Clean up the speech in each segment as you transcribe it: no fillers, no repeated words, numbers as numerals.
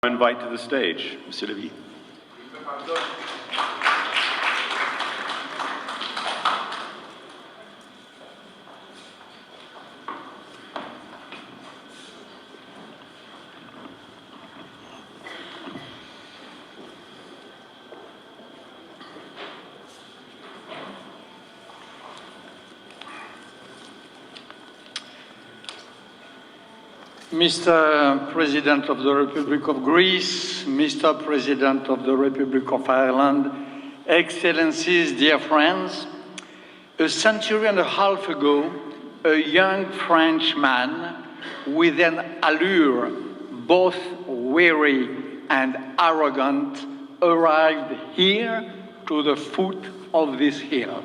I invite to the stage, Monsieur Lévy. Mr. President of the Republic of Greece, Mr. President of the Republic of Ireland, Excellencies, dear friends, a century and a half ago, a young French man with an allure both weary and arrogant arrived here to the foot of this hill.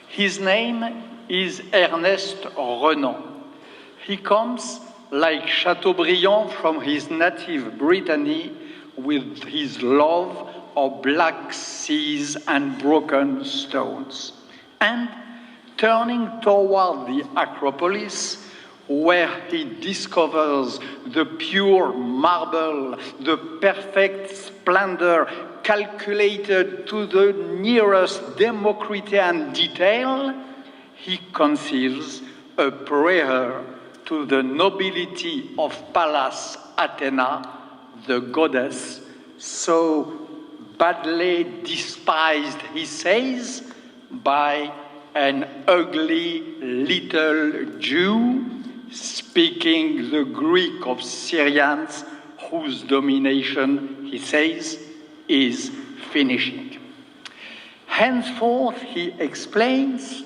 His name is Ernest Renan. He comes like Chateaubriand from his native Brittany, with his love of black seas and broken stones. And turning toward the Acropolis, where he discovers the pure marble, the perfect splendor calculated to the nearest Democritean detail, he conceives a prayer to the nobility of Pallas Athena, the goddess, so badly despised, he says, by an ugly little Jew speaking the Greek of Syrians, whose domination, he says, is finishing. Henceforth, he explains,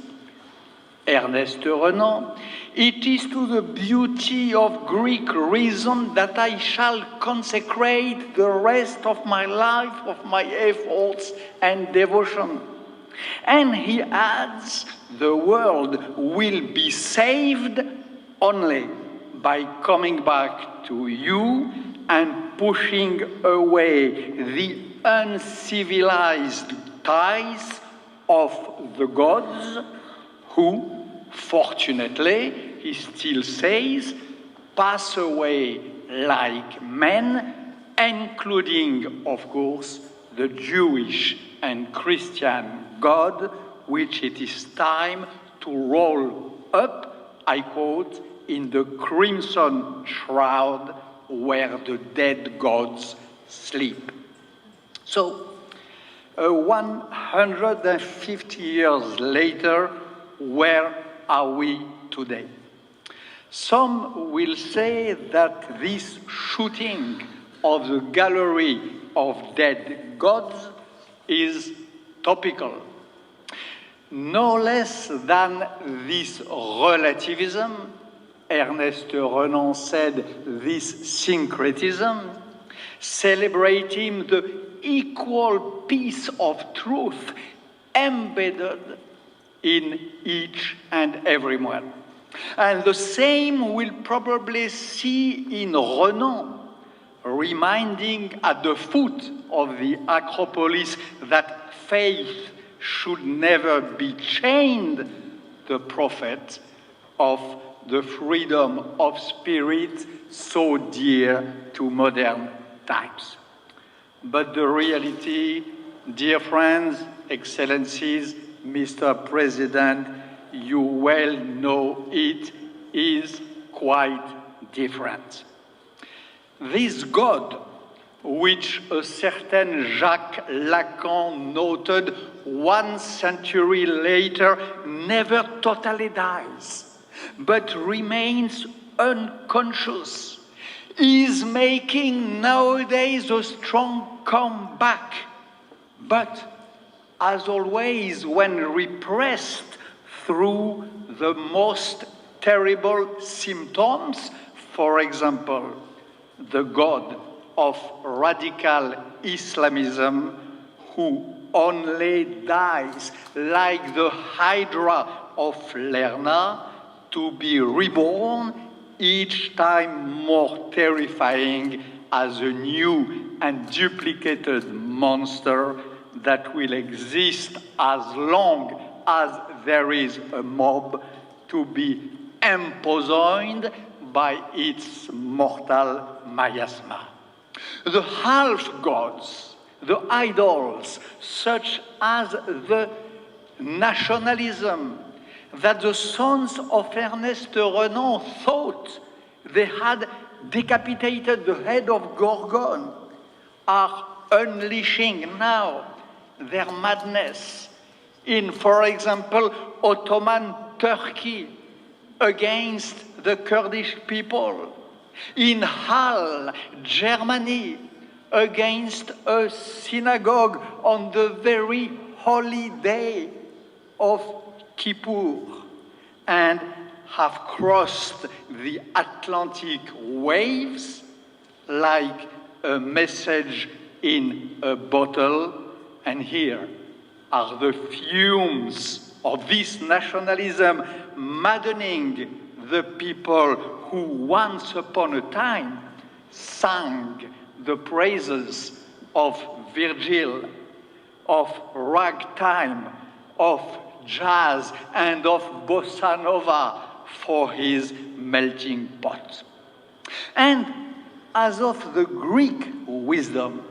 Ernest Renan, it is to the beauty of Greek reason that I shall consecrate the rest of my life, of my efforts and devotion. And he adds, the world will be saved only by coming back to you and pushing away the uncivilized ties of the gods who, fortunately, he still says, pass away like men, including, of course, the Jewish and Christian God, which it is time to roll up, I quote, in the crimson shroud where the dead gods sleep. So, 150 years later, where are we today? Some will say that this shooting of the gallery of dead gods is topical. No less than this relativism, Ernest Renan said this syncretism, celebrating the equal piece of truth embedded in each and every one. And the same we'll probably see in Renan, reminding at the foot of the Acropolis that faith should never be chained, the prophet of the freedom of spirit so dear to modern times. But the reality, dear friends, excellencies, Mr. President, you well know it, is quite different. This God, which a certain Jacques Lacan noted 1 century later, never totally dies, but remains unconscious, is making nowadays a strong comeback, but as always, when repressed through the most terrible symptoms, for example, the God of radical Islamism, who only dies like the Hydra of Lerna, to be reborn each time more terrifying as a new and duplicated monster that will exist as long as there is a mob to be empoisoned by its mortal miasma. The half-gods, the idols, such as the nationalism that the sons of Ernest Renan thought they had decapitated the head of Gorgon, are unleashing now their madness in, for example, Ottoman Turkey against the Kurdish people, in Halle, Germany, against a synagogue on the very holy day of Kippur, and have crossed the Atlantic waves like a message in a bottle. And here are the fumes of this nationalism maddening the people who once upon a time sang the praises of Virgil, of ragtime, of jazz, and of bossa nova for his melting pot. And as of the Greek wisdom,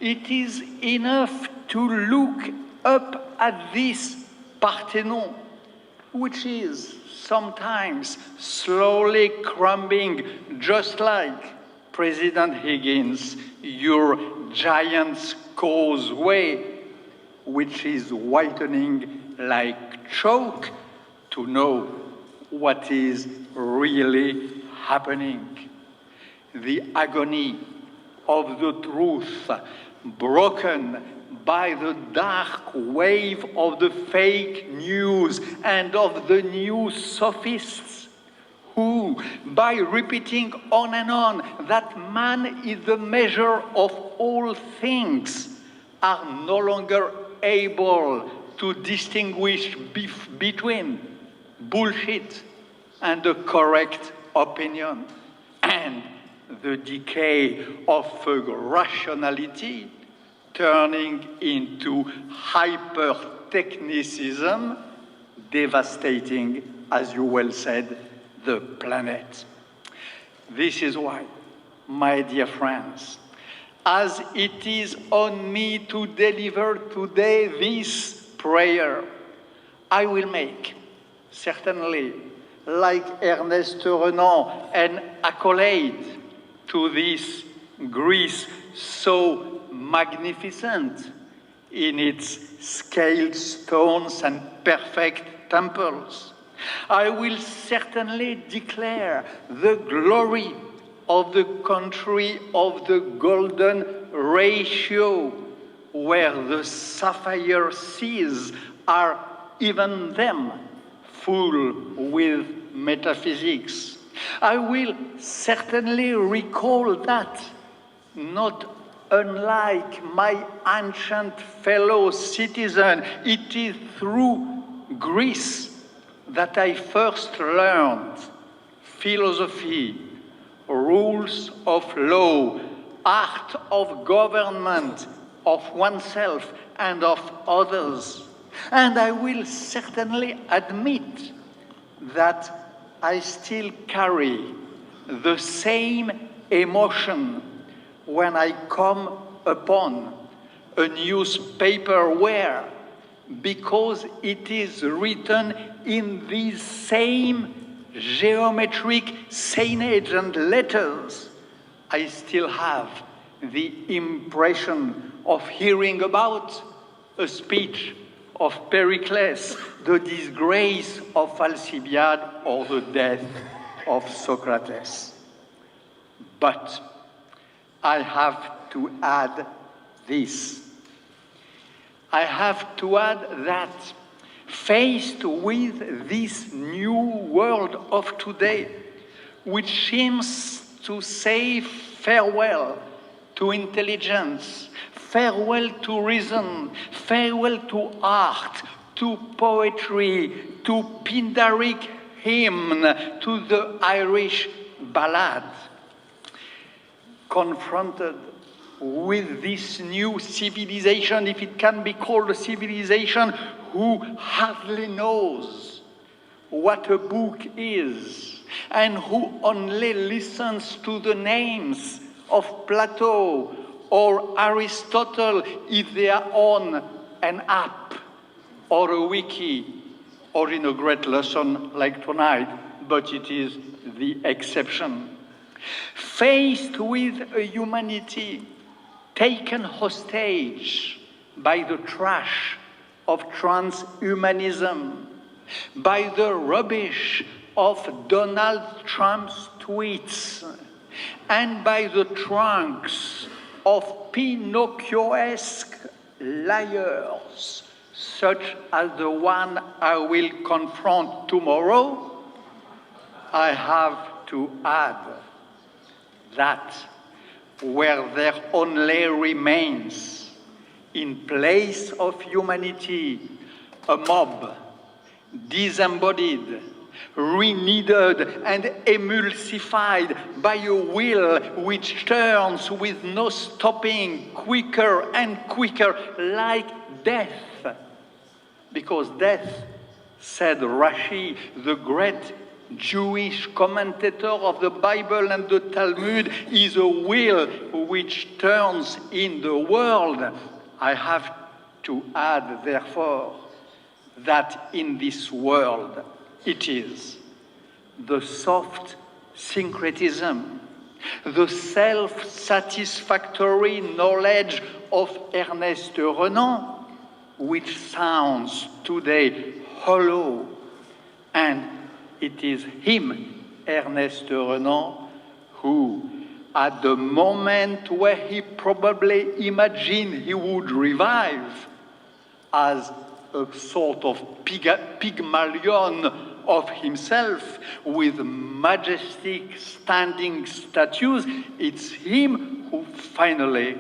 it is enough to look up at this Parthenon, which is sometimes slowly crumbling, just like President Higgins, your giant's causeway, which is whitening like chalk, to know what is really happening. The agony of the truth, broken by the dark wave of the fake news and of the new sophists, who, by repeating on and on that man is the measure of all things, are no longer able to distinguish between bullshit and the correct opinion, and the decay of rationality turning into hyper-technicism, devastating, as you well said, the planet. This is why, my dear friends, as it is on me to deliver today this prayer, I will make, certainly, like Ernest Renan, an accolade to this Greece so magnificent in its scaled stones and perfect temples. I will certainly declare the glory of the country of the golden ratio, where the sapphire seas are even them full with metaphysics. I will certainly recall that, not unlike my ancient fellow citizen, it is through Greece that I first learned philosophy, rules of law, art of government of oneself and of others. And I will certainly admit that I still carry the same emotion when I come upon a newspaper where, because it is written in these same geometric signage and letters, I still have the impression of hearing about a speech of Pericles, the disgrace of Alcibiade, or the death of Socrates. But I have to add this. I have to add that, faced with this new world of today, which seems to say farewell to intelligence, farewell to reason, farewell to art, to poetry, to Pindaric hymn, to the Irish ballad. Confronted with this new civilization, if it can be called a civilization, who hardly knows what a book is, and who only listens to the names of Plato or Aristotle if they are on an app or a wiki or in a great lesson like tonight, but it is the exception. Faced with a humanity taken hostage by the trash of transhumanism, by the rubbish of Donald Trump's tweets, and by the trunks of Pinocchio-esque liars, such as the one I will confront tomorrow, I have to add that where there only remains, in place of humanity, a mob, disembodied, renewed and emulsified by a will which turns with no stopping, quicker and quicker, like death. Because death, said Rashi, the great Jewish commentator of the Bible and the Talmud, is a will which turns in the world. I have to add, therefore, that in this world it is the soft syncretism, the self-satisfactory knowledge of Ernest Renan, which sounds today hollow, and it is him, Ernest Renan, who, at the moment where he probably imagined he would revive as a sort of Pygmalion of himself with majestic standing statues, it's him who finally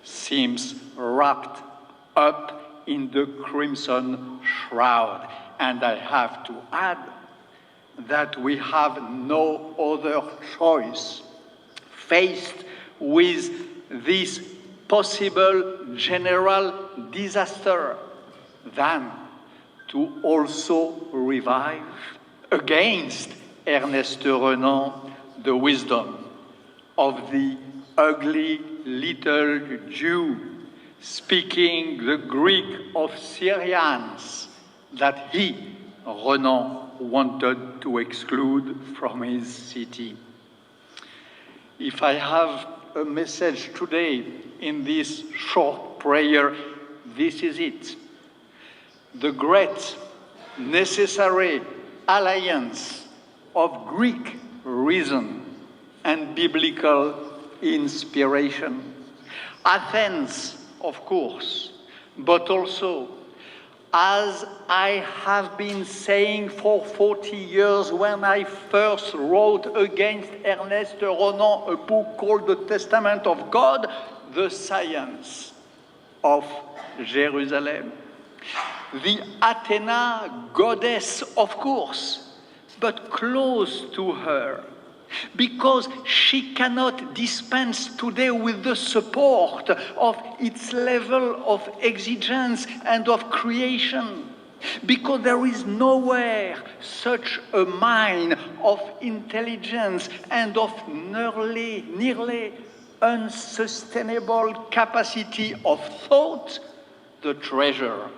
seems wrapped up in the crimson shroud. And I have to add that we have no other choice faced with this possible general disaster than to also revive against Ernest Renan the wisdom of the ugly little Jew speaking the Greek of Syrians that he, Renan, wanted to exclude from his city. If I have a message today in this short prayer, this is it. The great, necessary alliance of Greek reason and biblical inspiration. Athens, of course, but also, as I have been saying for 40 years when I first wrote against Ernest Renan a book called The Testament of God, the science of Jerusalem. The Athena goddess, of course, but close to her, because she cannot dispense today with the support of its level of exigence and of creation, because there is nowhere such a mine of intelligence and of nearly unsustainable capacity of thought, the treasure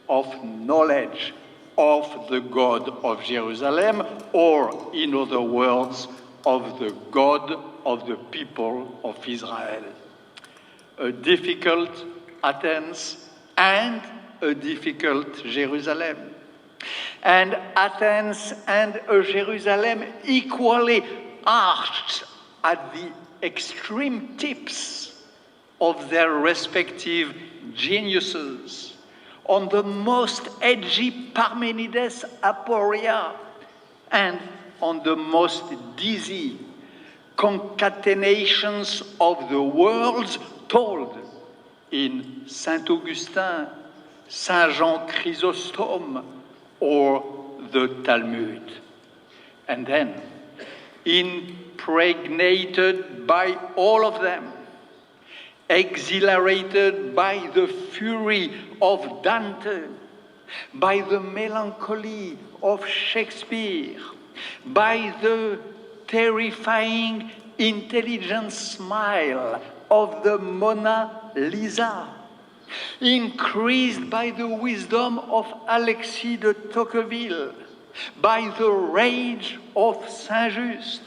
of knowledge of the God of Jerusalem, or in other words, of the God of the people of Israel. A difficult Athens and a difficult Jerusalem. And Athens and Jerusalem equally arched at the extreme tips of their respective geniuses, on the most edgy Parmenides aporia, and on the most dizzy concatenations of the worlds told in Saint Augustin, Saint Jean Chrysostom, or the Talmud. And then, impregnated by all of them, exhilarated by the fury of Dante, by the melancholy of Shakespeare, by the terrifying intelligent smile of the Mona Lisa, increased by the wisdom of Alexis de Tocqueville, by the rage of Saint-Just,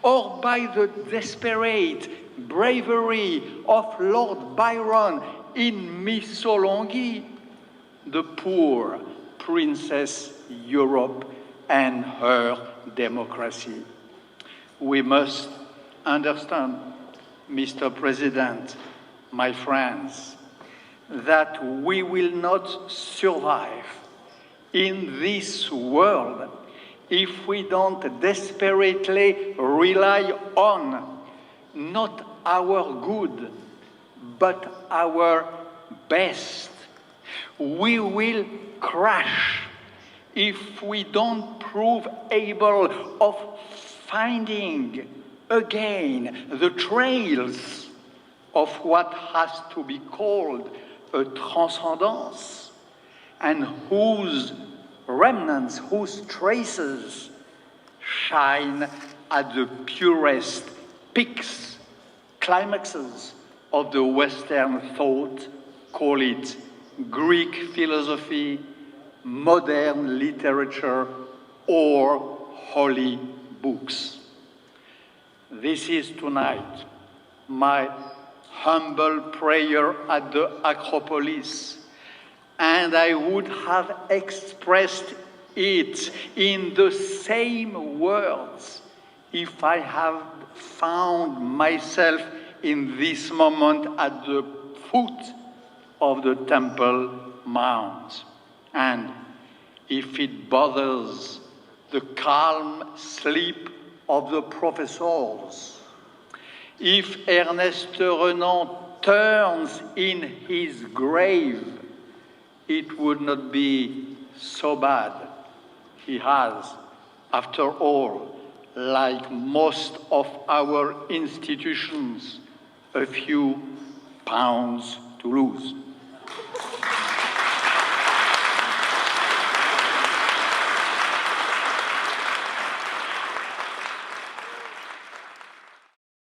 or by the desperate bravery of Lord Byron in Missolonghi, the poor Princess Europe and her democracy. We must understand, Mr. President, my friends, that we will not survive in this world if we don't desperately rely on not our good, but our best. We will crash if we don't prove able of finding again the trails of what has to be called a transcendence, and whose remnants, whose traces shine at the purest peaks, climaxes of the Western thought, call it Greek philosophy, modern literature, or holy books. This is tonight my humble prayer at the Acropolis, and I would have expressed it in the same words if I had found myself in this moment at the foot of the Temple Mount. And if it bothers the calm sleep of the professors, if Ernest Renan turns in his grave, it would not be so bad. He has, after all, like most of our institutions, a few pounds to lose.